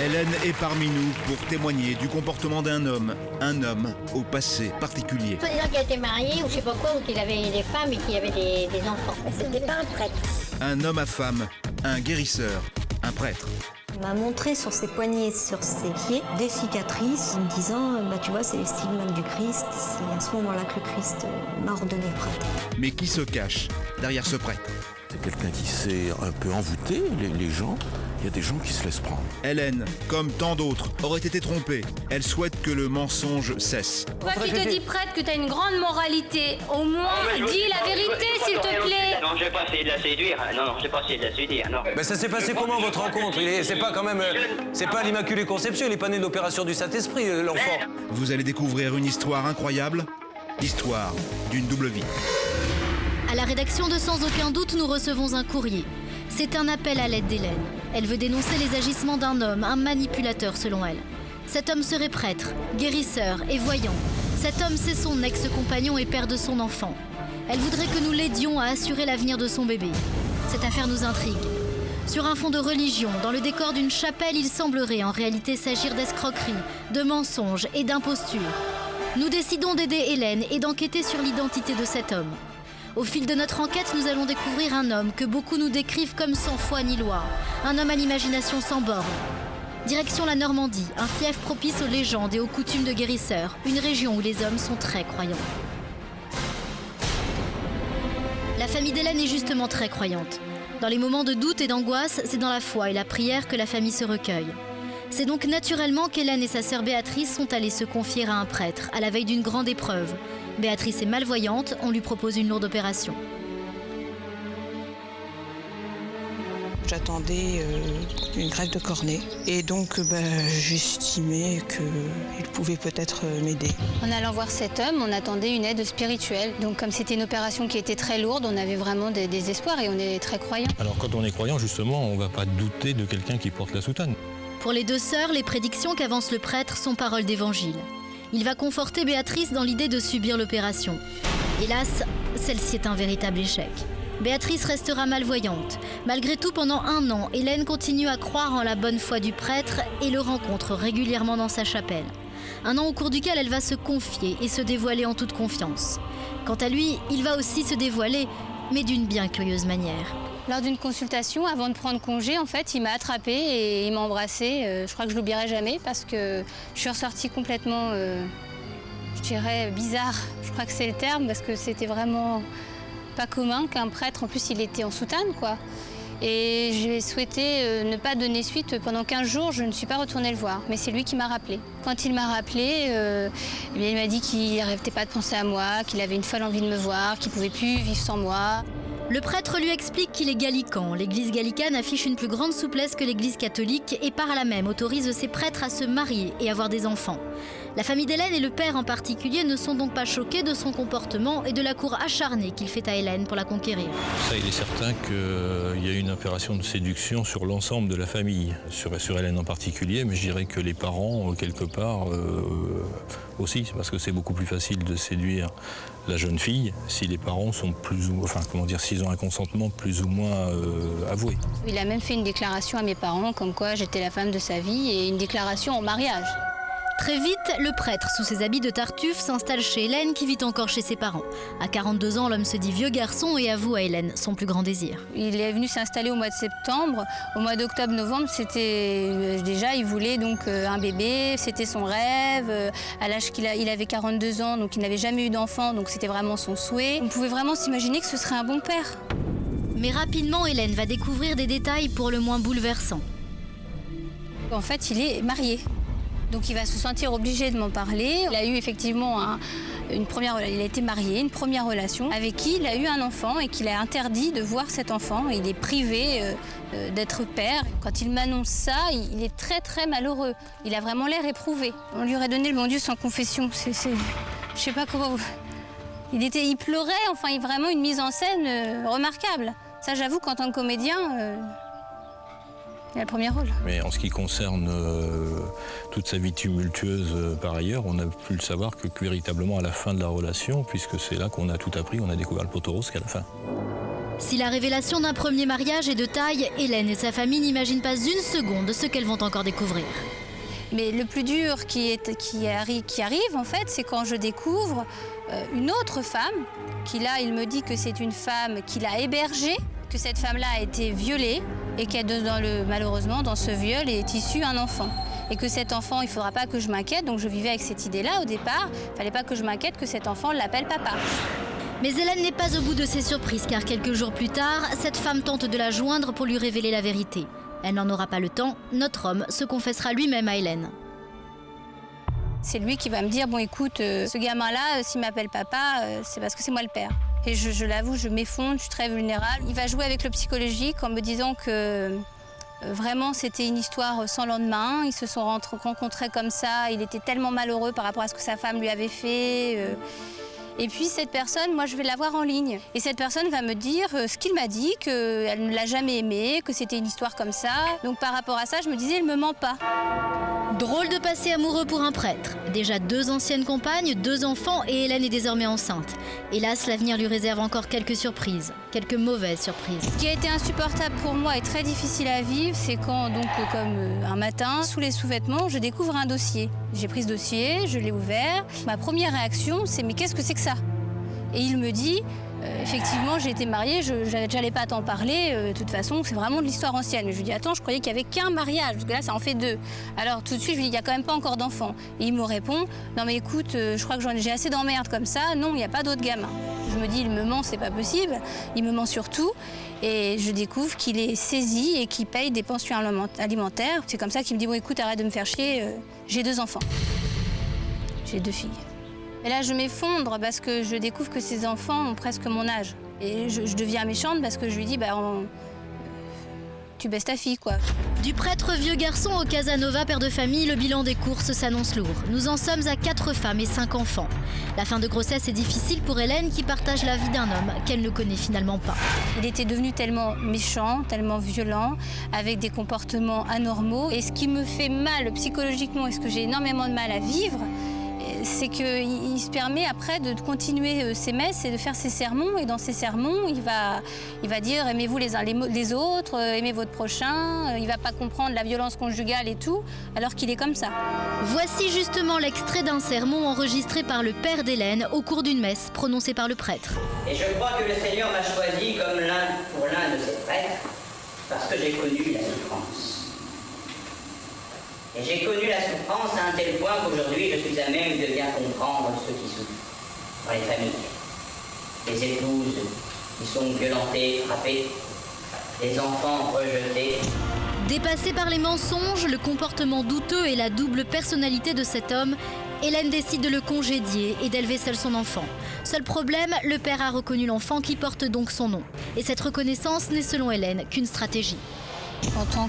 Hélène est parmi nous pour témoigner du comportement d'un homme au passé particulier. Soi-disant qu'il était marié ou je sais pas quoi, ou qu'il avait des femmes et qu'il avait des enfants. C'était pas un prêtre. Un homme à femme, un guérisseur, un prêtre. Il m'a montré sur ses poignets, sur ses pieds, des cicatrices en me disant tu vois, c'est les stigmates du Christ, c'est à ce moment-là que le Christ m'a ordonné prêtre. Mais qui se cache derrière ce prêtre? C'est quelqu'un qui sait un peu envoûter les gens. Il y a des gens qui se laissent prendre. Hélène, comme tant d'autres, aurait été trompée. Elle souhaite que le mensonge cesse. Toi qui te dis prêtre que tu as une grande moralité, au moins dis la vérité s'il te plaît. Non, je vais pas essayer de la séduire. Non, je vais pas essayer de la séduire, non. Mais ça s'est passé comment votre rencontre? C'est pas quand même... c'est pas l'Immaculée Conception, il est pas né de l'opération du Saint-Esprit, l'enfant. Vous allez découvrir une histoire incroyable, l'histoire d'une double vie. À la rédaction de Sans aucun doute, nous recevons un courrier. C'est un appel à l'aide d'Hélène. Elle veut dénoncer les agissements d'un homme, un manipulateur selon elle. Cet homme serait prêtre, guérisseur et voyant. Cet homme, c'est son ex-compagnon et père de son enfant. Elle voudrait que nous l'aidions à assurer l'avenir de son bébé. Cette affaire nous intrigue. Sur un fond de religion, dans le décor d'une chapelle, il semblerait en réalité s'agir d'escroquerie, de mensonges et d'imposture. Nous décidons d'aider Hélène et d'enquêter sur l'identité de cet homme. Au fil de notre enquête, nous allons découvrir un homme que beaucoup nous décrivent comme sans foi ni loi. Un homme à l'imagination sans bornes. Direction la Normandie, un fief propice aux légendes et aux coutumes de guérisseurs. Une région où les hommes sont très croyants. La famille d'Hélène est justement très croyante. Dans les moments de doute et d'angoisse, c'est dans la foi et la prière que la famille se recueille. C'est donc naturellement qu'Hélène et sa sœur Béatrice sont allées se confier à un prêtre, à la veille d'une grande épreuve. Béatrice est malvoyante, on lui propose une lourde opération. J'attendais une greffe de cornée et donc j'estimais qu'il pouvait peut-être m'aider. En allant voir cet homme, on attendait une aide spirituelle. Donc comme c'était une opération qui était très lourde, on avait vraiment des espoirs et on est très croyants. Alors quand on est croyant, justement, on ne va pas douter de quelqu'un qui porte la soutane. Pour les deux sœurs, les prédictions qu'avance le prêtre sont paroles d'évangile. Il va conforter Béatrice dans l'idée de subir l'opération. Hélas, celle-ci est un véritable échec. Béatrice restera malvoyante. Malgré tout, pendant 1 an, Hélène continue à croire en la bonne foi du prêtre et le rencontre régulièrement dans sa chapelle. 1 an au cours duquel elle va se confier et se dévoiler en toute confiance. Quant à lui, il va aussi se dévoiler, mais d'une bien curieuse manière. Lors d'une consultation, avant de prendre congé, en fait, il m'a attrapée et il m'a embrassée. Je crois que je l'oublierai jamais parce que je suis ressortie complètement, je dirais, bizarre. Je crois que c'est le terme parce que c'était vraiment pas commun qu'un prêtre, en plus il était en soutane, quoi. Et j'ai souhaité ne pas donner suite. Pendant 15 jours, je ne suis pas retournée le voir, mais c'est lui qui m'a rappelé. Quand il m'a rappelé, il m'a dit qu'il n'arrêtait pas de penser à moi, qu'il avait une folle envie de me voir, qu'il ne pouvait plus vivre sans moi. Le prêtre lui explique qu'il est gallican. L'église gallicane affiche une plus grande souplesse que l'église catholique et par là même autorise ses prêtres à se marier et avoir des enfants. La famille d'Hélène et le père en particulier ne sont donc pas choqués de son comportement et de la cour acharnée qu'il fait à Hélène pour la conquérir. Ça, il est certain qu'il y a une opération de séduction sur l'ensemble de la famille, sur Hélène en particulier, mais je dirais que les parents, quelque part, aussi, parce que c'est beaucoup plus facile de séduire la jeune fille si les parents sont s'ils ont un consentement plus ou moins avoué. Il a même fait une déclaration à mes parents comme quoi j'étais la femme de sa vie et une déclaration en mariage. Très vite, le prêtre, sous ses habits de Tartuffe, s'installe chez Hélène qui vit encore chez ses parents. À 42 ans, l'homme se dit vieux garçon et avoue à Hélène son plus grand désir. Il est venu s'installer au mois de septembre. Au mois d'octobre-novembre, c'était déjà, il voulait donc un bébé, c'était son rêve. À l'âge il avait 42 ans, donc il n'avait jamais eu d'enfant, donc c'était vraiment son souhait. On pouvait vraiment s'imaginer que ce serait un bon père. Mais rapidement, Hélène va découvrir des détails pour le moins bouleversants. En fait, il est marié. Donc il va se sentir obligé de m'en parler. Il a eu effectivement il a été marié, une première relation avec qui il a eu un enfant et qu'il a interdit de voir cet enfant. Il est privé d'être père. Quand il m'annonce ça, il est très très malheureux. Il a vraiment l'air éprouvé. On lui aurait donné le bon Dieu sans confession. Je sais pas comment... Il pleurait, enfin vraiment une mise en scène remarquable. Ça j'avoue qu'en tant que comédien... Il a le premier rôle. Mais en ce qui concerne toute sa vie tumultueuse par ailleurs, on n'a pu le savoir que véritablement à la fin de la relation, puisque c'est là qu'on a tout appris, on a découvert le pot au rose qu'à la fin. Si la révélation d'un premier mariage est de taille, Hélène et sa famille n'imaginent pas une seconde ce qu'elles vont encore découvrir. Mais le plus dur qui arrive, en fait, c'est quand je découvre une autre femme, qui là, il me dit que c'est une femme qu'il a hébergée, que cette femme-là a été violée et malheureusement, dans ce viol est issu un enfant. Et que cet enfant, il ne faudra pas que je m'inquiète, donc je vivais avec cette idée-là au départ, il ne fallait pas que je m'inquiète que cet enfant l'appelle papa. Mais Hélène n'est pas au bout de ses surprises, car quelques jours plus tard, cette femme tente de la joindre pour lui révéler la vérité. Elle n'en aura pas le temps, notre homme se confessera lui-même à Hélène. C'est lui qui va me dire, bon écoute, ce gamin-là, s'il m'appelle papa, c'est parce que c'est moi le père. Et je l'avoue, je m'effondre, je suis très vulnérable. Il va jouer avec le psychologique en me disant que vraiment c'était une histoire sans lendemain. Ils se sont rencontrés comme ça, il était tellement malheureux par rapport à ce que sa femme lui avait fait. Et puis cette personne, moi je vais la voir en ligne. Et cette personne va me dire ce qu'il m'a dit, qu'elle ne l'a jamais aimé, que c'était une histoire comme ça. Donc par rapport à ça, je me disais, il ne me ment pas. Drôle de passé amoureux pour un prêtre. Déjà 2 anciennes compagnes, 2 enfants et Hélène est désormais enceinte. Hélas, l'avenir lui réserve encore quelques surprises, quelques mauvaises surprises. Ce qui a été insupportable pour moi et très difficile à vivre, c'est quand, donc, comme un matin, sous les sous-vêtements, je découvre un dossier. J'ai pris ce dossier, je l'ai ouvert. Ma première réaction, c'est « mais qu'est-ce que c'est que ça ?» Et il me dit effectivement, j'ai été mariée, j'allais pas t'en parler, de toute façon, c'est vraiment de l'histoire ancienne. Mais je lui dis, attends, je croyais qu'il n'y avait qu'un mariage, parce que là, ça en fait 2. Alors, tout de suite, je lui dis, il n'y a quand même pas encore d'enfants. Et il me répond, non mais écoute, je crois que j'ai assez d'emmerdes comme ça, non, il n'y a pas d'autres gamins. Je me dis, il me ment, c'est pas possible, il me ment surtout. Et je découvre qu'il est saisi et qu'il paye des pensions alimentaires. C'est comme ça qu'il me dit, bon écoute, arrête de me faire chier, j'ai 2 enfants. J'ai 2 filles. Et là, je m'effondre parce que je découvre que ces enfants ont presque mon âge. Et je deviens méchante parce que je lui dis, tu baisses ta fille, quoi. Du prêtre vieux garçon au Casanova père de famille, le bilan des courses s'annonce lourd. Nous en sommes à 4 femmes et 5 enfants. La fin de grossesse est difficile pour Hélène qui partage la vie d'un homme qu'elle ne connaît finalement pas. Il était devenu tellement méchant, tellement violent, avec des comportements anormaux. Et ce qui me fait mal psychologiquement et ce que j'ai énormément de mal à vivre, c'est qu'il se permet après de continuer ses messes et de faire ses sermons. Et dans ses sermons, il va dire « aimez-vous les uns les autres, aimez votre prochain ». Il ne va pas comprendre la violence conjugale et tout, alors qu'il est comme ça. Voici justement l'extrait d'un sermon enregistré par le père d'Hélène au cours d'une messe prononcée par le prêtre. Et je crois que le Seigneur m'a choisi comme pour l'un de ses prêtres, parce que j'ai connu la souffrance. Et j'ai connu la souffrance à un tel point qu'aujourd'hui je suis à même de bien comprendre ceux qui souffrent dans les familles. Les épouses qui sont violentées, frappées, les enfants rejetés. Dépassée par les mensonges, le comportement douteux et la double personnalité de cet homme, Hélène décide de le congédier et d'élever seul son enfant. Seul problème, le père a reconnu l'enfant qui porte donc son nom. Et cette reconnaissance n'est selon Hélène qu'une stratégie. En tant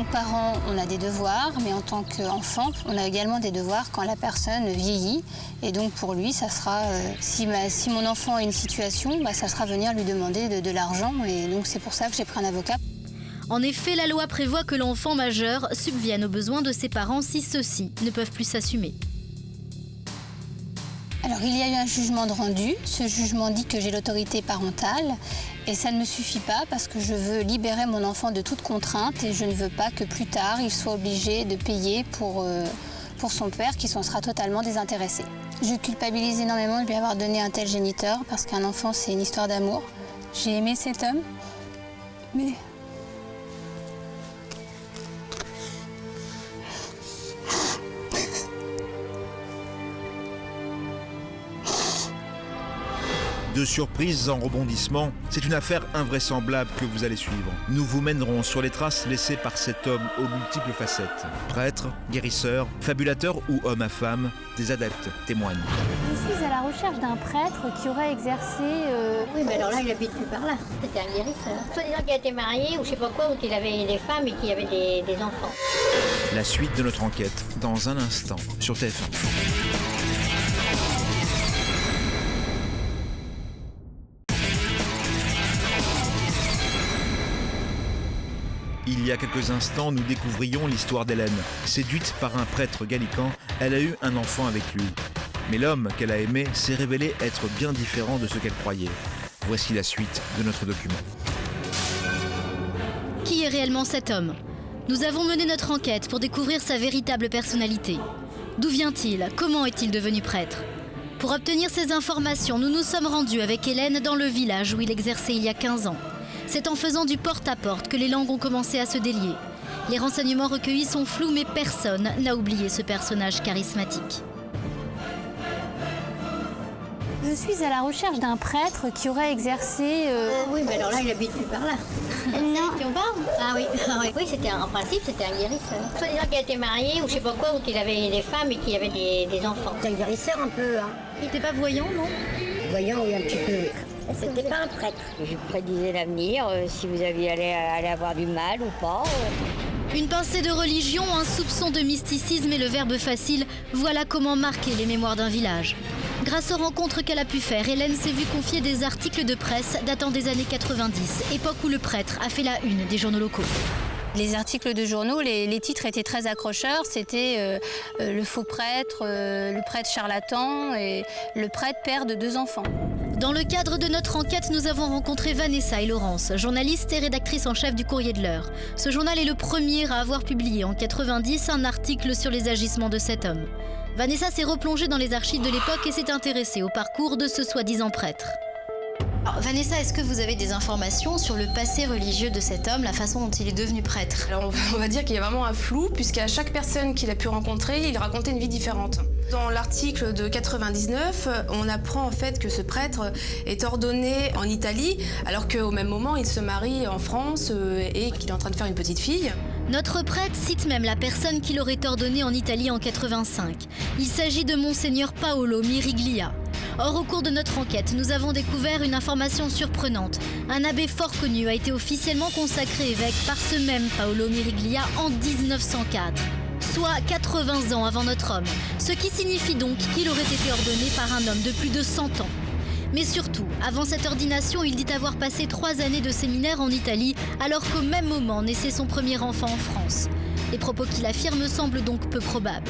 que parent, on a des devoirs, mais en tant qu'enfant, on a également des devoirs quand la personne vieillit. Et donc pour lui, ça sera, si mon enfant a une situation, ça sera venir lui demander de l'argent. Et donc c'est pour ça que j'ai pris un avocat. En effet, la loi prévoit que l'enfant majeur subvienne aux besoins de ses parents si ceux-ci ne peuvent plus s'assumer. Alors il y a eu un jugement de rendu. Ce jugement dit que j'ai l'autorité parentale et ça ne me suffit pas parce que je veux libérer mon enfant de toute contrainte et je ne veux pas que plus tard il soit obligé de payer pour son père qui s'en sera totalement désintéressé. Je culpabilise énormément de lui avoir donné un tel géniteur parce qu'un enfant c'est une histoire d'amour. J'ai aimé cet homme, mais... De surprises en rebondissements, c'est une affaire invraisemblable que vous allez suivre. Nous vous mènerons sur les traces laissées par cet homme aux multiples facettes. Prêtre, guérisseur, fabulateur ou homme à femme, des adeptes témoignent. Je suis à la recherche d'un prêtre qui aurait exercé... Oui, mais alors là, il n'habite plus par là. C'était un guérisseur. Soit-disant qu'il a été marié ou je sais pas quoi, ou qu'il avait des femmes et qu'il avait des enfants. La suite de notre enquête, dans un instant, sur TF1. Il y a quelques instants, nous découvrions l'histoire d'Hélène. Séduite par un prêtre gallican, elle a eu un enfant avec lui. Mais l'homme qu'elle a aimé s'est révélé être bien différent de ce qu'elle croyait. Voici la suite de notre document. Qui est réellement cet homme ? Nous avons mené notre enquête pour découvrir sa véritable personnalité. D'où vient-il ? Comment est-il devenu prêtre ? Pour obtenir ces informations, nous nous sommes rendus avec Hélène dans le village où il exerçait il y a 15 ans. C'est en faisant du porte-à-porte que les langues ont commencé à se délier. Les renseignements recueillis sont flous, mais personne n'a oublié ce personnage charismatique. Je suis à la recherche d'un prêtre qui aurait exercé... Oui, mais alors là, il habite plus par là. Tu en parles ? Ah oui, oui, en principe, c'était un guérisseur. Soit disant qu'il était marié ou je sais pas quoi, ou qu'il avait des femmes et qu'il avait des enfants. C'est un guérisseur un peu, hein. Il n'était pas voyant, non ? Voyant, oui, un petit peu, oui. C'était pas un prêtre. Je prédisais l'avenir, si vous alliez aller avoir du mal ou pas. Une pincée de religion, un soupçon de mysticisme et le verbe facile, voilà comment marquer les mémoires d'un village. Grâce aux rencontres qu'elle a pu faire, Hélène s'est vue confier des articles de presse datant des années 90, époque où le prêtre a fait la une des journaux locaux. Les articles de journaux, les titres étaient très accrocheurs. C'était le faux prêtre, le prêtre charlatan et le prêtre père de 2 enfants. Dans le cadre de notre enquête, nous avons rencontré Vanessa et Laurence, journalistes et rédactrices en chef du Courrier de l'Heure. Ce journal est le premier à avoir publié en 90 un article sur les agissements de cet homme. Vanessa s'est replongée dans les archives de l'époque et s'est intéressée au parcours de ce soi-disant prêtre. Alors, Vanessa, est-ce que vous avez des informations sur le passé religieux de cet homme, la façon dont il est devenu prêtre ? Alors on va dire qu'il y a vraiment un flou, puisqu'à chaque personne qu'il a pu rencontrer, il racontait une vie différente. Dans l'article de 99, on apprend en fait que ce prêtre est ordonné en Italie, alors qu'au même moment, il se marie en France et qu'il est en train de faire une petite fille. Notre prêtre cite même la personne qu'il aurait ordonnée en Italie en 85. Il s'agit de Monseigneur Paolo Miriglia. Or, au cours de notre enquête, nous avons découvert une information surprenante. Un abbé fort connu a été officiellement consacré évêque par ce même Paolo Miriglia en 1904, soit 80 ans avant notre homme, ce qui signifie donc qu'il aurait été ordonné par un homme de plus de 100 ans. Mais surtout, avant cette ordination, il dit avoir passé 3 années de séminaire en Italie, alors qu'au même moment naissait son premier enfant en France. Les propos qu'il affirme semblent donc peu probables.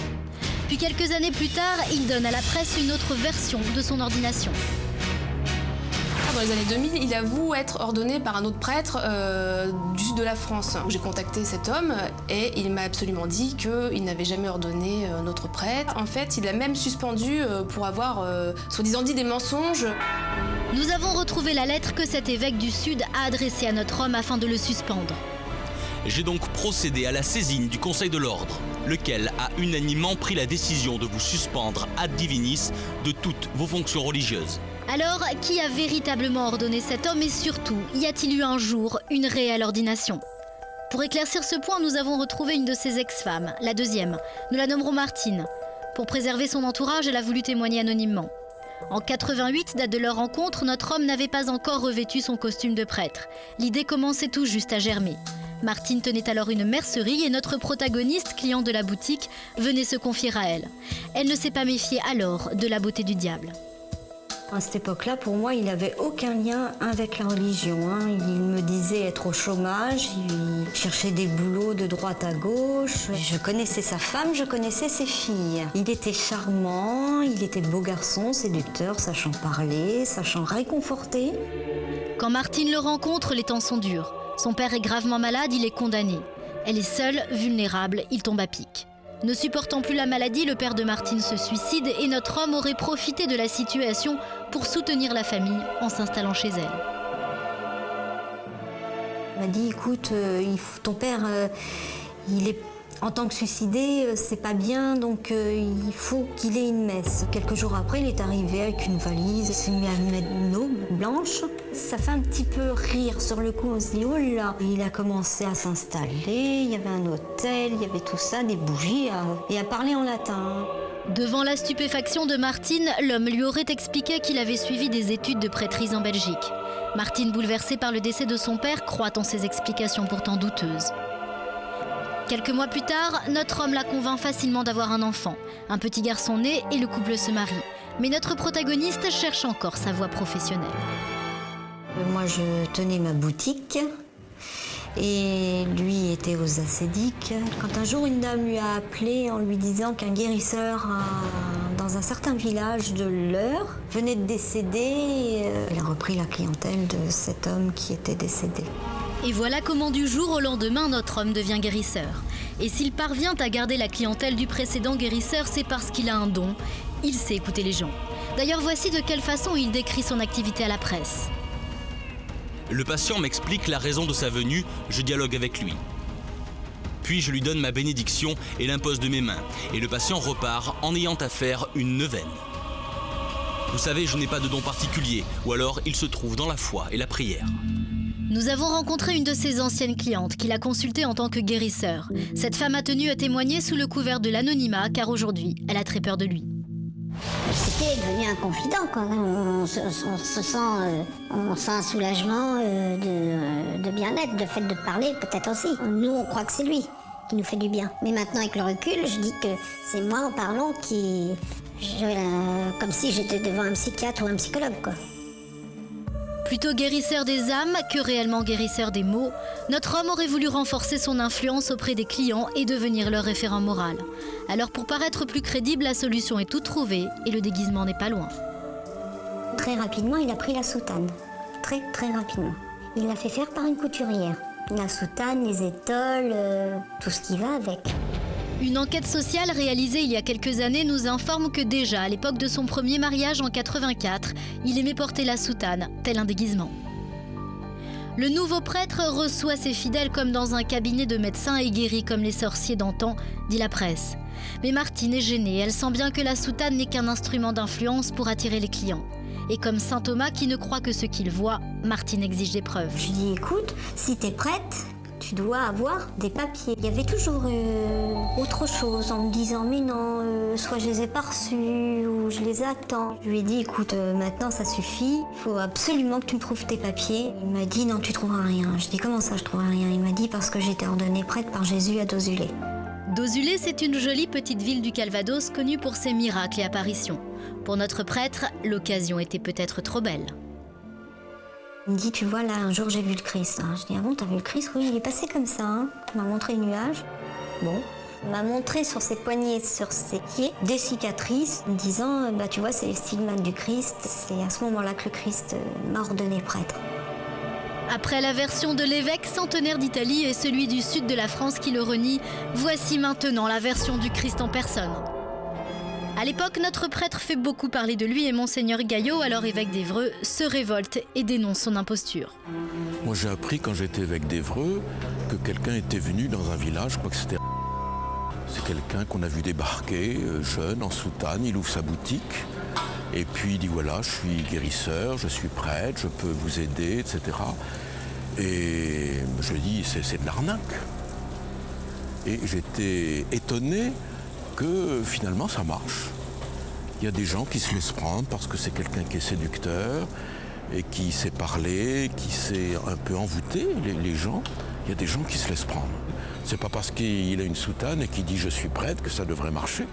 Puis quelques années plus tard, il donne à la presse une autre version de son ordination. Dans les années 2000, il avoue être ordonné par un autre prêtre du sud de la France. J'ai contacté cet homme et il m'a absolument dit qu'il n'avait jamais ordonné notre prêtre. En fait, il l'a même suspendu pour avoir, soi-disant dit, des mensonges. Nous avons retrouvé la lettre que cet évêque du Sud a adressée à notre homme afin de le suspendre. J'ai donc procédé à la saisine du Conseil de l'Ordre, lequel a unanimement pris la décision de vous suspendre ad divinis de toutes vos fonctions religieuses. Alors, qui a véritablement ordonné cet homme et surtout, y a-t-il eu un jour une réelle ordination ? Pour éclaircir ce point, nous avons retrouvé une de ses ex-femmes, la deuxième. Nous la nommerons Martine. Pour préserver son entourage, elle a voulu témoigner anonymement. En 88, date de leur rencontre, notre homme n'avait pas encore revêtu son costume de prêtre. L'idée commençait tout juste à germer. Martine tenait alors une mercerie et notre protagoniste, client de la boutique, venait se confier à elle. Elle ne s'est pas méfiée alors de la beauté du diable. À cette époque-là, pour moi, il n'avait aucun lien avec la religion. Il me disait être au chômage, il cherchait des boulots de droite à gauche. Je connaissais sa femme, je connaissais ses filles. Il était charmant, il était beau garçon, séducteur, sachant parler, sachant réconforter. Quand Martine le rencontre, les temps sont durs. Son père est gravement malade, il est condamné. Elle est seule, vulnérable, il tombe à pic. Ne supportant plus la maladie, le père de Martine se suicide et notre homme aurait profité de la situation pour soutenir la famille en s'installant chez elle. Il m'a dit, écoute, ton père, il est en tant que suicidé, c'est pas bien, donc il faut qu'il ait une messe. Quelques jours après, il est arrivé avec une valise, il s'est mis à mettre une eau blanche. Ça fait un petit peu rire sur le coup, on se dit, oh là. Il a commencé à s'installer, il y avait un hôtel, il y avait tout ça, des bougies, et à parler en latin. Devant la stupéfaction de Martine, l'homme lui aurait expliqué qu'il avait suivi des études de prêtrise en Belgique. Martine, bouleversée par le décès de son père, croit en ses explications pourtant douteuses. Quelques mois plus tard, notre homme la convainc facilement d'avoir un enfant. Un petit garçon naît et le couple se marie. Mais notre protagoniste cherche encore sa voie professionnelle. Moi, je tenais ma boutique et lui était aux ascédiques. Quand un jour, une dame lui a appelé en lui disant qu'un guérisseur dans un certain village de l'Eure, venait de décéder. Il a repris la clientèle de cet homme qui était décédé. Et voilà comment du jour au lendemain, notre homme devient guérisseur. Et s'il parvient à garder la clientèle du précédent guérisseur, c'est parce qu'il a un don. Il sait écouter les gens. D'ailleurs, voici de quelle façon il décrit son activité à la presse. Le patient m'explique la raison de sa venue, je dialogue avec lui. Puis je lui donne ma bénédiction et l'impose de mes mains. Et le patient repart en ayant à faire une neuvaine. Vous savez, je n'ai pas de don particulier, ou alors il se trouve dans la foi et la prière. Nous avons rencontré une de ses anciennes clientes qui l'a consultée en tant que guérisseur. Cette femme a tenu à témoigner sous le couvert de l'anonymat, car aujourd'hui, elle a très peur de lui. C'était devenu un confident, quoi. On sent un soulagement de bien-être, de fait de parler peut-être aussi. Nous, on croit que c'est lui qui nous fait du bien. Mais maintenant, avec le recul, je dis que c'est moi en parlant comme si j'étais devant un psychiatre ou un psychologue, quoi. Plutôt guérisseur des âmes que réellement guérisseur des maux, notre homme aurait voulu renforcer son influence auprès des clients et devenir leur référent moral. Alors pour paraître plus crédible, la solution est toute trouvée et le déguisement n'est pas loin. Très rapidement, il a pris la soutane. Très, très rapidement. Il l'a fait faire par une couturière. La soutane, les étoiles, tout ce qui va avec. Une enquête sociale réalisée il y a quelques années nous informe que déjà, à l'époque de son premier mariage en 84, il aimait porter la soutane, tel un déguisement. Le nouveau prêtre reçoit ses fidèles comme dans un cabinet de médecins et guérit comme les sorciers d'antan, dit la presse. Mais Martine est gênée, elle sent bien que la soutane n'est qu'un instrument d'influence pour attirer les clients. Et comme saint Thomas qui ne croit que ce qu'il voit, Martine exige des preuves. Je lui dis, écoute, si t'es prête, tu dois avoir des papiers. Il y avait toujours autre chose en me disant, mais non, soit je les ai pas reçus ou je les attends. Je lui ai dit, écoute, maintenant ça suffit, il faut absolument que tu me prouves tes papiers. Il m'a dit, non, tu trouveras rien. Je dis, comment ça, je trouverai rien? Il m'a dit, parce que j'ai été ordonnée prêtre par Jésus à Dozulé. Dozulé, c'est une jolie petite ville du Calvados connue pour ses miracles et apparitions. Pour notre prêtre, l'occasion était peut-être trop belle. Il me dit, tu vois, là, un jour, j'ai vu le Christ. Je dis, ah bon, t'as vu le Christ? Oui, il est passé comme ça. Il m'a montré le nuage. Bon. Il m'a montré sur ses poignets, sur ses pieds, des cicatrices, me disant, bah, tu vois, c'est les stigmates du Christ. C'est à ce moment-là que le Christ m'a ordonné prêtre. Après la version de l'évêque centenaire d'Italie et celui du sud de la France qui le renie, voici maintenant la version du Christ en personne. À l'époque, notre prêtre fait beaucoup parler de lui et Monseigneur Gaillot, alors évêque d'Évreux, se révolte et dénonce son imposture. Moi j'ai appris quand j'étais évêque d'Évreux que quelqu'un était venu dans un village, je crois que c'était... C'est quelqu'un qu'on a vu débarquer, jeune, en soutane, il ouvre sa boutique. Et puis il dit voilà, je suis guérisseur, je suis prêtre, je peux vous aider, etc. Et je lui dis c'est de l'arnaque. Et j'étais étonné que finalement ça marche. Il y a des gens qui se laissent prendre parce que c'est quelqu'un qui est séducteur et qui sait parler, qui sait un peu envoûter les gens. Il y a des gens qui se laissent prendre. C'est pas parce qu'il a une soutane et qu'il dit je suis prêtre que ça devrait marcher.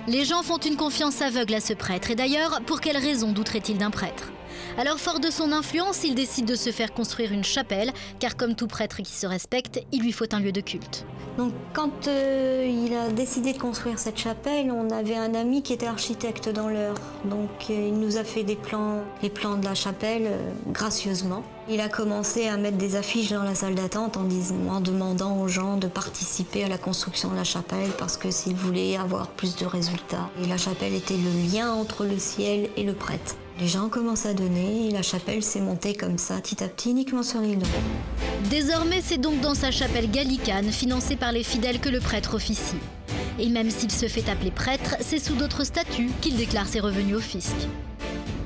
Les gens font une confiance aveugle à ce prêtre. Et d'ailleurs, pour quelle raison douterait-il d'un prêtre? Alors, fort de son influence, il décide de se faire construire une chapelle, car comme tout prêtre qui se respecte, il lui faut un lieu de culte. Donc, quand il a décidé de construire cette chapelle, on avait un ami qui était architecte dans l'Eure. Donc, il nous a fait les plans de la chapelle gracieusement. Il a commencé à mettre des affiches dans la salle d'attente en demandant aux gens de participer à la construction de la chapelle parce que s'ils voulaient avoir plus de résultats. Et la chapelle était le lien entre le ciel et le prêtre. Les gens commencent à donner et la chapelle s'est montée comme ça, petit à petit, uniquement sur l'île de Ré. Désormais, c'est donc dans sa chapelle gallicane, financée par les fidèles, que le prêtre officie. Et même s'il se fait appeler prêtre, c'est sous d'autres statuts qu'il déclare ses revenus au fisc.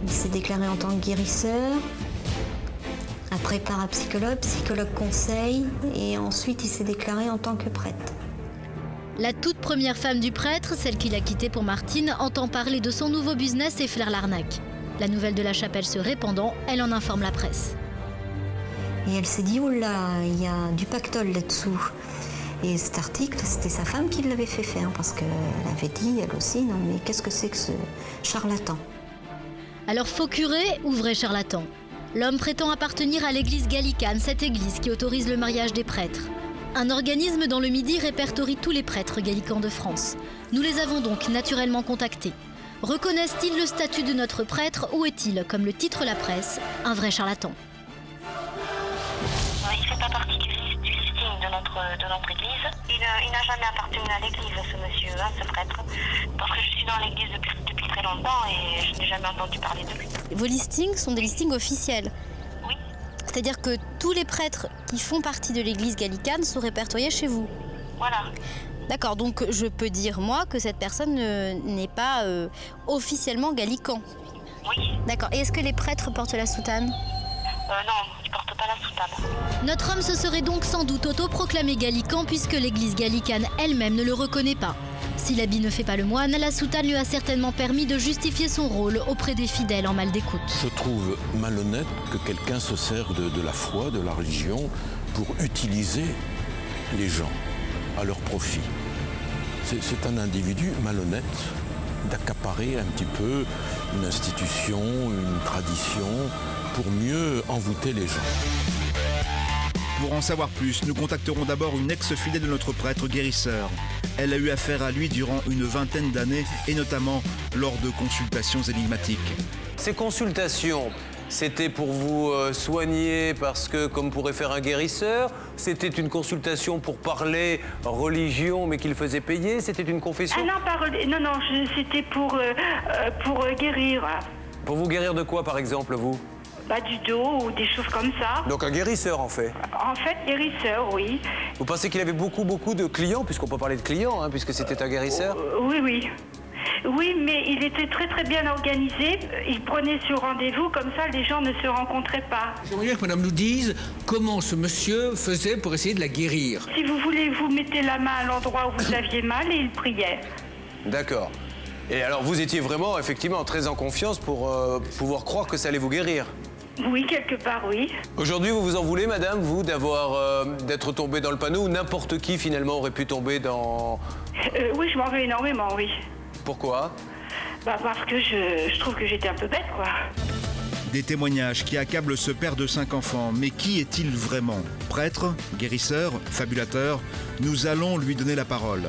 Il s'est déclaré en tant que guérisseur, après parapsychologue, psychologue conseil, et ensuite il s'est déclaré en tant que prêtre. La toute première femme du prêtre, celle qu'il a quittée pour Martine, entend parler de son nouveau business et flaire l'arnaque. La nouvelle de la chapelle se répandant, elle en informe la presse. Et elle s'est dit, oh là, il y a du pactole là-dessous. Et cet article, c'était sa femme qui l'avait fait faire, parce qu'elle avait dit, elle aussi, non mais qu'est-ce que c'est que ce charlatan? Alors faux curé ou vrai charlatan? L'homme prétend appartenir à l'église gallicane, cette église qui autorise le mariage des prêtres. Un organisme dans le Midi répertorie tous les prêtres gallicans de France. Nous les avons donc naturellement contactés. Reconnaissent-ils le statut de notre prêtre ou est-il, comme le titre la presse, un vrai charlatan? Il ne fait pas partie du listing de notre église. Il n'a jamais appartenu à l'église, ce monsieur, ce prêtre. Parce que je suis dans l'église depuis très longtemps et je n'ai jamais entendu parler de lui. Vos listings sont des listings officiels? Oui. C'est-à-dire que tous les prêtres qui font partie de l'église gallicane sont répertoriés chez vous? Voilà. D'accord, donc je peux dire, moi, que cette personne n'est pas officiellement gallican? Oui. D'accord, et est-ce que les prêtres portent la soutane? Non, ils ne portent pas la soutane. Notre homme se serait donc sans doute autoproclamé gallican puisque l'église gallicane elle-même ne le reconnaît pas. Si l'habit ne fait pas le moine, la soutane lui a certainement permis de justifier son rôle auprès des fidèles en mal d'écoute. Je trouve malhonnête que quelqu'un se sert de la foi, de la religion, pour utiliser les gens à leur profit. C'est un individu malhonnête d'accaparer un petit peu une institution, une tradition, pour mieux envoûter les gens. Pour en savoir plus, nous contacterons d'abord une ex-fidèle de notre prêtre guérisseur. Elle a eu affaire à lui durant une vingtaine d'années et notamment lors de consultations énigmatiques. Ces consultations, c'était pour vous soigner parce que, comme pourrait faire un guérisseur, c'était une consultation pour parler religion mais qu'il faisait payer, c'était une confession? Ah non, c'était pour guérir. Pour vous guérir de quoi, par exemple, vous? Du dos ou des choses comme ça. Donc un guérisseur, en fait? En fait, guérisseur, oui. Vous pensez qu'il avait beaucoup de clients, puisqu'on peut parler de clients, puisque c'était un guérisseur? Oui. Oui, mais il était très bien organisé. Il prenait sur rendez-vous, comme ça les gens ne se rencontraient pas. J'aimerais bien que madame nous dise comment ce monsieur faisait pour essayer de la guérir. Si vous voulez, vous mettez la main à l'endroit où vous aviez mal et il priait. D'accord. Et alors vous étiez vraiment, effectivement, très en confiance pour pouvoir croire que ça allait vous guérir? Oui, quelque part, oui. Aujourd'hui, vous vous en voulez, madame, vous, d'être tombée dans le panneau, ou n'importe qui, finalement, aurait pu tomber dans... Oui, je m'en veux énormément, oui. Pourquoi? Parce que je trouve que j'étais un peu bête, quoi. Des témoignages qui accablent ce père de 5 enfants. Mais qui est-il vraiment? Prêtre? Guérisseur? Fabulateur? Nous allons lui donner la parole.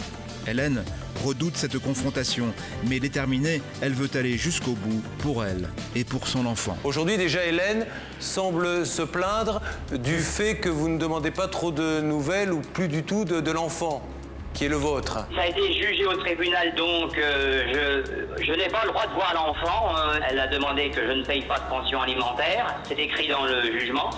Hélène redoute cette confrontation, mais déterminée, elle veut aller jusqu'au bout pour elle et pour son enfant. Aujourd'hui, déjà, Hélène semble se plaindre du fait que vous ne demandez pas trop de nouvelles ou plus du tout de l'enfant qui est le vôtre. Ça a été jugé au tribunal, donc je n'ai pas le droit de voir l'enfant. Elle a demandé que je ne paye pas de pension alimentaire. C'est écrit dans le jugement.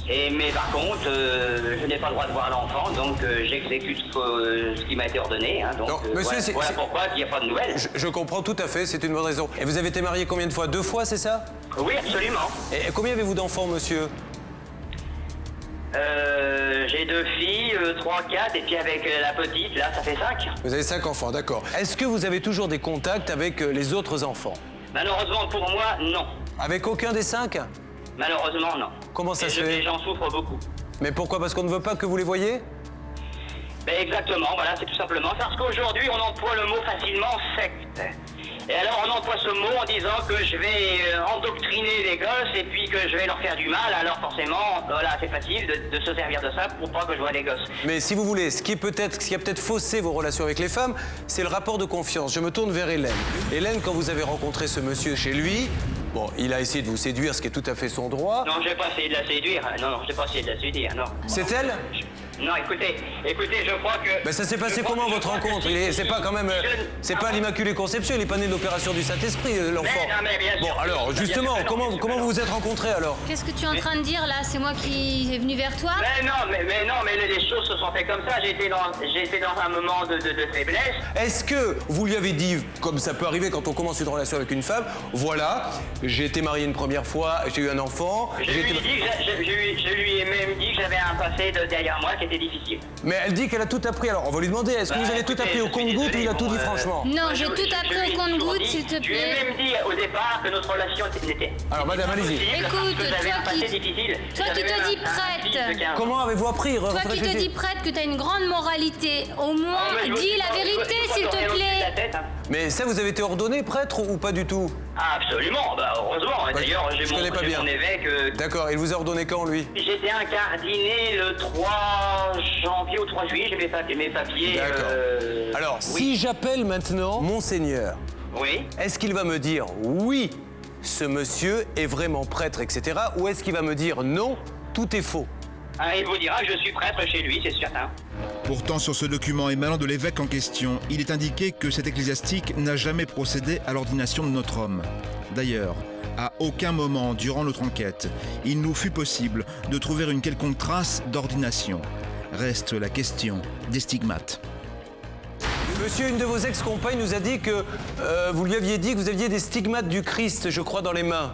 Mais par contre, je n'ai pas le droit de voir l'enfant, donc j'exécute ce qui m'a été ordonné. Donc, monsieur, voilà pourquoi il n'y a pas de nouvelles. Je comprends tout à fait, c'est une bonne raison. Et vous avez été marié combien de fois? 2 fois, c'est ça? Oui, absolument. Et combien avez-vous d'enfants, monsieur? J'ai 2 filles, 3, 4, et puis avec la petite, là, ça fait 5. Vous avez 5 enfants, d'accord. Est-ce que vous avez toujours des contacts avec les autres enfants? Malheureusement pour moi, non. Avec aucun des 5? Malheureusement, non. Comment ça se fait? Les gens souffrent beaucoup. Mais pourquoi? Parce qu'on ne veut pas que vous les voyiez? Exactement, voilà, c'est tout simplement parce qu'aujourd'hui, on emploie le mot facilement secte. Et alors, on emploie ce mot en disant que je vais endoctriner les gosses et puis que je vais leur faire du mal. Alors forcément, voilà, c'est facile de se servir de ça pour pas que je vois les gosses. Mais si vous voulez, ce qui a peut-être faussé vos relations avec les femmes, c'est le rapport de confiance. Je me tourne vers Hélène. Hélène, quand vous avez rencontré ce monsieur chez lui, bon, il a essayé de vous séduire, ce qui est tout à fait son droit. Non, j'ai pas essayé de la séduire. Non, j'ai pas essayé de la séduire, non. C'est elle? Non, écoutez, je crois que... Mais ça s'est passé comment, votre rencontre? C'est pas quand même... C'est pas l'Immaculée Conception, il est pas né de l'opération du Saint-Esprit, l'enfant. Bon, alors, justement, comment vous vous êtes rencontrés, alors? Qu'est-ce que tu es en train de dire, là? C'est moi qui est venu vers toi? Mais les choses se sont faites comme ça. J'ai été dans un moment de faiblesse. Est-ce que vous lui avez dit, comme ça peut arriver quand on commence une relation avec une femme, voilà, j'ai été marié une première fois, j'ai eu un enfant... Je lui ai même dit que j'avais un passé derrière moi qui était difficile. Mais elle dit qu'elle a tout appris, alors on va lui demander, est-ce que vous avez tout appris au compte-gouttes ou il a tout dit franchement? Non, j'ai tout appris au compte-gouttes, s'il te plaît. Je lui ai même dit au départ que notre relation était... Alors madame, allez-y. Écoute, toi qui te dis prêtre. Comment avez-vous appris? Toi qui te dis prêtre que tu as une grande moralité, au moins dis la vérité, s'il te plaît. Mais ça, vous avez été ordonné prêtre ou pas du tout? Ah, absolument, heureusement. D'ailleurs, j'ai mon évêque... D'accord, il vous a ordonné quand, lui? J'étais incardiné le 3 janvier ou 3 juillet, j'ai mes papiers... D'accord. Alors, si j'appelle maintenant Monseigneur, Oui. Est-ce qu'il va me dire oui, ce monsieur est vraiment prêtre, etc. ou est-ce qu'il va me dire non, tout est faux? Il vous dira que je suis prêtre chez lui, c'est certain. Pourtant, sur ce document émanant de l'évêque en question, il est indiqué que cet ecclésiastique n'a jamais procédé à l'ordination de notre homme. D'ailleurs, à aucun moment durant notre enquête, il nous fut possible de trouver une quelconque trace d'ordination. Reste la question des stigmates. Monsieur, une de vos ex-compagnes nous a dit que vous lui aviez dit que vous aviez des stigmates du Christ, je crois, dans les mains.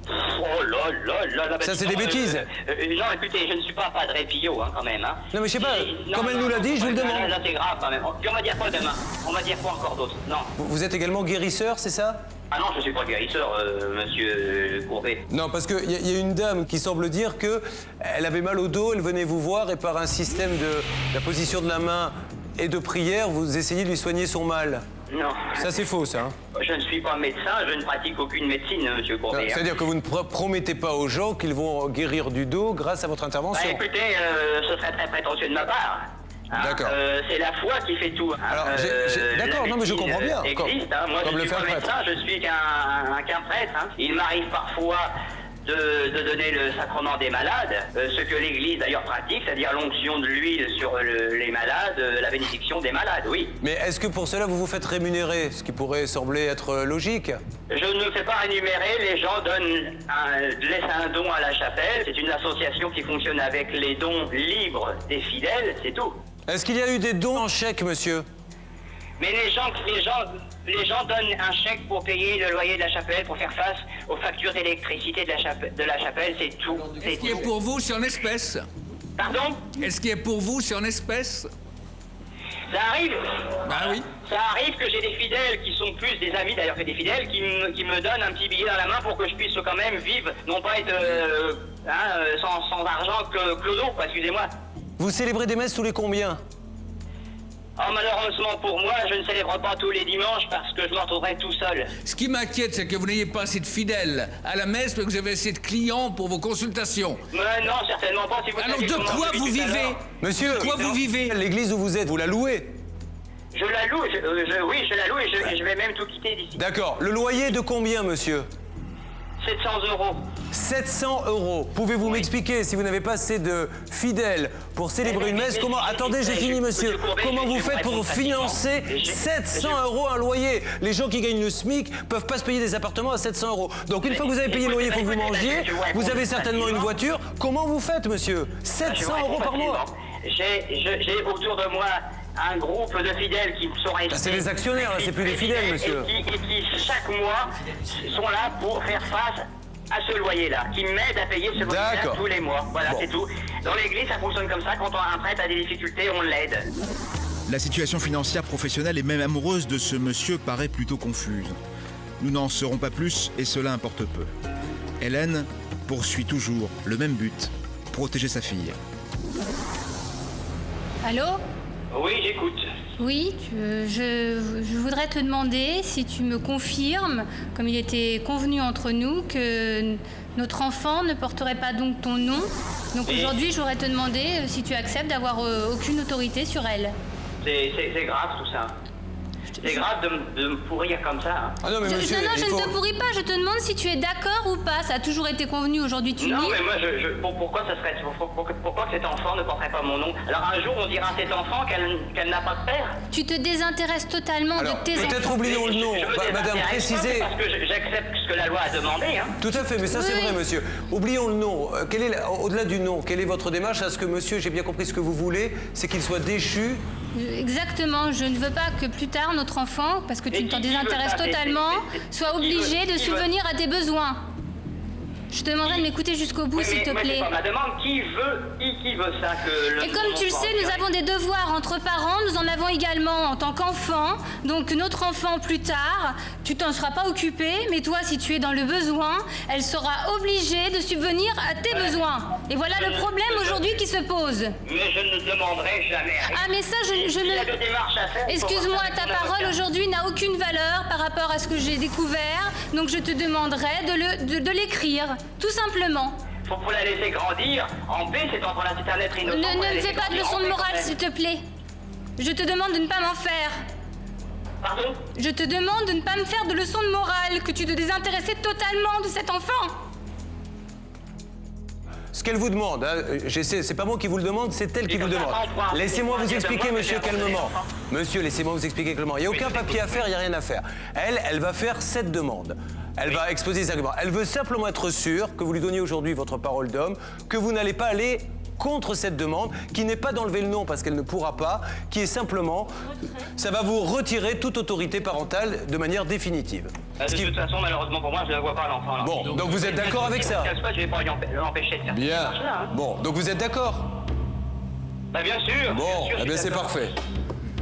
Oh là. Ça, c'est des bêtises. Non, écoutez, je ne suis pas Padre Pio, quand même. Non, mais je sais pas, comme elle nous l'a dit, je vous le demande. Là, c'est grave, quand même. Puis on va dire quoi demain? On va dire quoi encore d'autre? Non. Vous êtes également guérisseur, c'est ça? Ah non, je ne suis pas guérisseur, monsieur Courbet. Non, parce qu'il y a une dame qui semble dire qu'elle avait mal au dos, elle venait vous voir et par un système de la position de la main et de prière, vous essayez de lui soigner son mal. Non. Ça, c'est faux, ça. Je ne suis pas médecin, je ne pratique aucune médecine, monsieur Courbet. C'est-à-dire que vous ne promettez pas aux gens qu'ils vont guérir du dos grâce à votre intervention. Écoutez, ce serait très prétentieux de ma part. D'accord. C'est la foi qui fait tout. Alors, d'accord, non mais je comprends bien. Existe, moi je ne suis pas médecin, je suis qu'un prêtre. Il m'arrive parfois de donner le sacrement des malades, ce que l'Église d'ailleurs pratique, c'est-à-dire l'onction de l'huile sur les malades, la bénédiction des malades, oui. Mais est-ce que pour cela vous vous faites rémunérer, ce qui pourrait sembler être logique? Je ne me fais pas rémunérer, les gens laissent un don à la chapelle, c'est une association qui fonctionne avec les dons libres des fidèles, c'est tout. Est-ce qu'il y a eu des dons en chèque, monsieur? Mais les gens donnent un chèque pour payer le loyer de la chapelle, pour faire face aux factures d'électricité de la chapelle, c'est tout. Est-ce qui est pour vous, c'est en espèces? Pardon? Est-ce qui est pour vous, c'est en espèces? Ça arrive. Bah oui. Ça arrive que j'ai des fidèles qui sont plus des amis d'ailleurs que des fidèles qui me donnent un petit billet dans la main pour que je puisse quand même vivre, non pas être sans argent que clodo, excusez-moi. Vous célébrez des messes tous les combien? Oh, malheureusement pour moi, je ne célèbre pas tous les dimanches parce que je me retrouverai tout seul. Ce qui m'inquiète, c'est que vous n'ayez pas assez de fidèles à la messe, mais que vous avez assez de clients pour vos consultations. Non, certainement pas. Si vous alors de quoi vous vivez? Monsieur, de quoi vous vivez? L'église où vous êtes, vous la louez? Je la loue, oui, je la loue et je vais même tout quitter d'ici. D'accord. Le loyer de combien, monsieur? 700 €. 700 €. Pouvez-vous m'expliquer, si vous n'avez pas assez de fidèles pour célébrer une messe, comment... Attendez, j'ai fini, monsieur. Comment vous faites pour financer 700 € un loyer? Les gens qui gagnent le SMIC peuvent pas se payer des appartements à 700 €. Donc une fois que vous avez payé le loyer, il faut que vous mangiez. Vous avez certainement une voiture. Comment vous faites, monsieur? 700 € par mois. J'ai autour de moi un groupe de fidèles qui sont restés... C'est des actionnaires, c'est plus des fidèles, monsieur. Et qui, chaque mois, sont là pour faire face à ce loyer-là, qui m'aide à payer ce loyer-là tous les mois. Voilà, c'est tout. Dans l'église, ça fonctionne comme ça. Quand un prêtre a des difficultés, on l'aide. La situation financière, professionnelle et même amoureuse de ce monsieur paraît plutôt confuse. Nous n'en saurons pas plus et cela importe peu. Hélène poursuit toujours le même but, protéger sa fille. Allô? Oui, j'écoute. Oui, je voudrais te demander si tu me confirmes, comme il était convenu entre nous, que notre enfant ne porterait pas donc ton nom. Donc aujourd'hui, je voudrais te demander si tu acceptes d'avoir aucune autorité sur elle. C'est grave tout ça. C'est grave de me pourrir comme ça. Hein. Ah non, mais monsieur, je ne te pourris pas, je te demande si tu es d'accord ou pas. Ça a toujours été convenu, aujourd'hui tu non, dis. Mais moi, pourquoi cet enfant ne porterait pas mon nom? Alors un jour, on dira à cet enfant qu'elle n'a pas de père. Tu te désintéresses totalement de tes enfants. Peut-être oublions le nom, madame, précisez. Parce que j'accepte ce que la loi a demandé. Hein. Tout à fait, mais ça c'est vrai, monsieur. Oublions le nom. Au-delà du nom, quelle est votre démarche? À ce que monsieur, j'ai bien compris ce que vous voulez, c'est qu'il soit déchu. Exactement, je ne veux pas que plus tard notre enfant, parce que tu t'en désintéresses totalement, soit obligé de subvenir à tes besoins. Je te demanderai de m'écouter jusqu'au bout, s'il te plaît. C'est pas ma demande. Qui veut ça que Et comme tu le sais, nous avons des devoirs entre parents, nous en avons également en tant qu'enfants. Donc notre enfant plus tard, tu t'en seras pas occupé, mais toi, si tu es dans le besoin, elle sera obligée de subvenir à tes besoins. Et voilà le problème aujourd'hui qui se pose. Mais je ne demanderai jamais rien. Ah mais ça, je ne... Excuse-moi, ta parole aujourd'hui n'a aucune valeur par rapport à ce que j'ai découvert, donc je te demanderai de l'écrire. Tout simplement. Faut la laisser grandir en paix, c'est un être innocent. Ne me fais pas de leçon de morale, s'il te plaît. Je te demande de ne pas m'en faire. Pardon? Je te demande de ne pas me faire de leçons de morale, que tu te désintéresses totalement de cet enfant. Ce qu'elle vous demande, hein, c'est pas moi qui vous le demande, c'est elle qui vous le demande. Laissez-moi vous expliquer, monsieur, calmement. Monsieur, laissez-moi vous expliquer calmement. Il n'y a aucun papier à faire, il n'y a rien à faire. Elle va faire cette demande. Elle va exposer ses arguments. Elle veut simplement être sûre que vous lui donniez aujourd'hui votre parole d'homme, que vous n'allez pas aller contre cette demande, qui n'est pas d'enlever le nom parce qu'elle ne pourra pas, qui est simplement, ça va vous retirer toute autorité parentale de manière définitive. De toute façon, malheureusement pour moi, je ne la vois pas l'enfant. Bon, donc vous êtes d'accord avec ça? Je vais pas l'empêcher de faire Bien. Bon, donc vous êtes d'accord? Bah bien sûr. Bon, eh bien c'est parfait.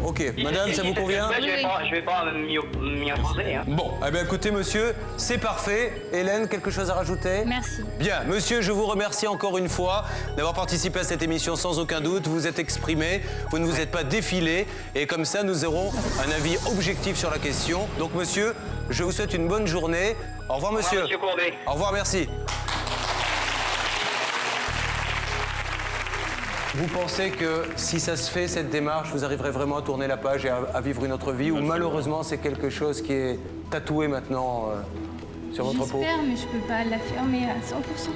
Ok, madame, ça vous convient? Je vais pas m'y opposer. Hein. Bon, eh bien écoutez, monsieur, c'est parfait. Hélène, quelque chose à rajouter? Merci. Bien, monsieur, je vous remercie encore une fois d'avoir participé à cette émission sans aucun doute. Vous êtes exprimé, vous ne vous êtes pas défilé, et comme ça, nous aurons un avis objectif sur la question. Donc, monsieur, je vous souhaite une bonne journée. Au revoir, monsieur. Au revoir, monsieur Courbet. Au revoir, merci. Vous pensez que si ça se fait, cette démarche, vous arriverez vraiment à tourner la page et à vivre une autre vie, ou malheureusement c'est quelque chose qui est tatoué maintenant sur votre peau? J'espère, mais je peux pas l'affirmer à 100%.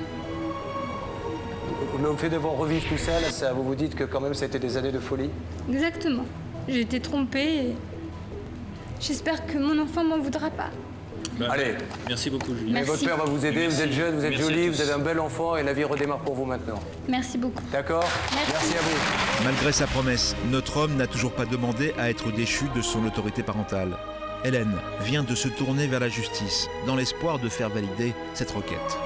Le fait de voir revivre tout ça, là, vous vous dites que quand même ça a été des années de folie? Exactement. J'ai été trompée et j'espère que mon enfant m'en voudra pas. Allez. Merci beaucoup, Julie. Mais votre père va vous aider, vous êtes jeune, vous êtes jolie, vous avez un bel enfant et la vie redémarre pour vous maintenant. Merci beaucoup. D'accord? Merci à vous. Malgré sa promesse, notre homme n'a toujours pas demandé à être déchu de son autorité parentale. Hélène vient de se tourner vers la justice dans l'espoir de faire valider cette requête.